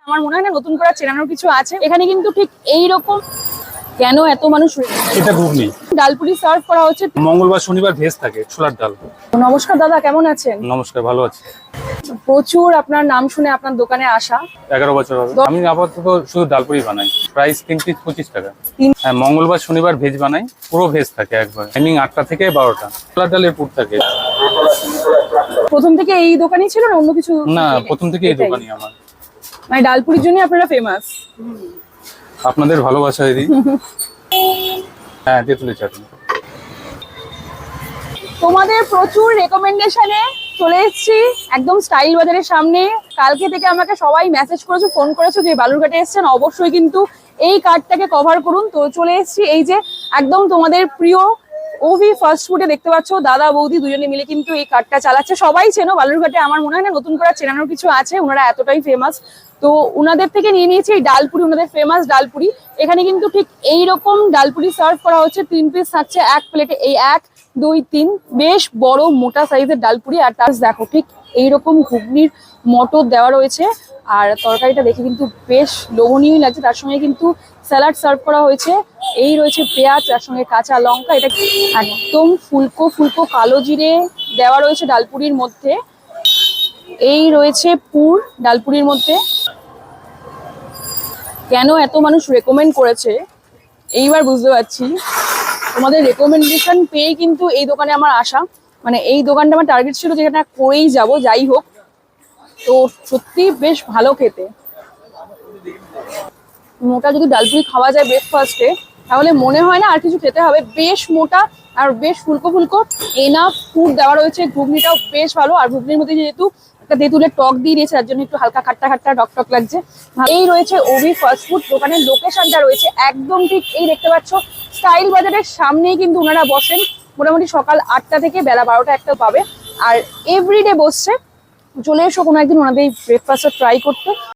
আমার মনে হয় না নতুন করে চেনানোর কিছু আছে। এখানে কিন্তু ঠিক এইরকম কেন এত মানুষ এটা ঘুগনি ডালপুরি সার্ভ করা হচ্ছে। মঙ্গলবার শনিবার ভেজ থাকে, ছোলার ডাল। নমস্কার দাদা, কেমন আছেন? নমস্কার, ভালো আছি। প্রচুর আপনার নাম শুনে আপনার দোকানে আসা। 11 বছর হবে। আমি আপাতত শুধু ডালপুরি বানাই, প্রাইস 3 পিস 25 টাকা। তিন- হ্যাঁ, মঙ্গলবার শনিবার ভেজ বানাই, পুরো ভেজ থাকে একবার। টাইমিং 8টা থেকে 12টা। ছোলার ডালের পুর থাকে। প্রথম থেকে এই দোকানই ছিল না অন্য কিছু? না, প্রথম থেকে এই এটাই? দোকানই আমার। মানে ডালপুরির জন্য আপনারা ফেমাস। আপনাদের ভালোবাসা দিদি। হ্যাঁ, তেঁতুলি চাটনি। তোমাদের প্রচুর রেকমেন্ডেশনে চলে এসেছি একদম স্টাইল বাজারের সামনে। কালকে থেকে আমাকে সবাই মেসেজ করেছো, ফোন করেছো যে বালুরঘাটে এসেছেন, অবশ্যই কিন্তু এই কার্ডটাকে কভার করুন। তো চলে এসেছি এই যে একদম তোমাদের প্রিয় ওভি ফাস্ট ফুডে। দেখতে পাচ্ছ দাদা বৌদি দুজনে মিলে কিন্তু এই কার্ডটা চালাচ্ছে। সবাই চেনো বালুরঘাটে, আমার মনে হয় না নতুন করে চেনানোর কিছু আছে, ওনারা এতটাই ফেমাস। তো উনাদের থেকে নিয়ে নিয়েছি এই ডালপুরি, ওনাদের ফেমাস ডালপুরি। এখানে কিন্তু ঠিক এইরকম ডালপুরি সার্ভ করা হচ্ছে, 3 পিস থাকছে এক প্লেটে। এই 1 2 3 বেশ বড় মোটা সাইজের ডালপুরি। আর তার দেখো ঠিক এইরকম ঘুগনির মটর দেওয়া রয়েছে। আর তরকারিটা দেখে কিন্তু বেশ লোভনীয় লাগছে। তার সঙ্গে কিন্তু স্যালাড সার্ভ করা হয়েছে। এই রয়েছে পেঁয়াজ, তার সঙ্গে কাঁচা লঙ্কা। এটা একদম ফুলকো ফুলকো কালো জিরে দেওয়া রয়েছে ডালপুরির মধ্যে। এই রয়েছে পুর ডালপুরির মধ্যে। কেন এত মানুষ রেকমেন্ড করেছে এইবার বুঝতে পারছি। তোমাদের রেকমেন্ডেশন পেয়ে কিন্তু এই দোকানে আমার আসা। মানে এই দোকানটা আমার টার্গেট ছিল যেখানে করেই যাব, যাই হোক। তো সত্যি বেশ ভালো খেতে। মোটা যদি ডালপুরি খাওয়া যায় ব্রেকফাস্টে, তাহলে মনে হয় না আর কিছু খেতে হবে। বেশ মোটা আর বেশ ফুলকো ফুলকো, এনাফ ফুড দেওয়া রয়েছে। ঘুগনিটাও বেশ ভালো। আর ঘুগনির মধ্যে যেহেতু একটা তেঁতুলের টক দিয়ে দিয়েছে, তার জন্য একটু হালকা খাট্টা খাট্টা টক টক লাগছে। এই রয়েছে ওভি ফাস্ট ফুড। দোকানের লোকেশনটা রয়েছে একদম ঠিক এই দেখতে পাচ্ছ স্টাইল বাজারের সামনেই কিন্তু ওনারা বসেন। মোটামুটি সকাল 8টা থেকে বেলা 12টা একটা পাবে। আর এভরিডে বসছে। চলে এসো কোনো একদিন ওনাদের ব্রেকফাস্টটা ট্রাই করতে।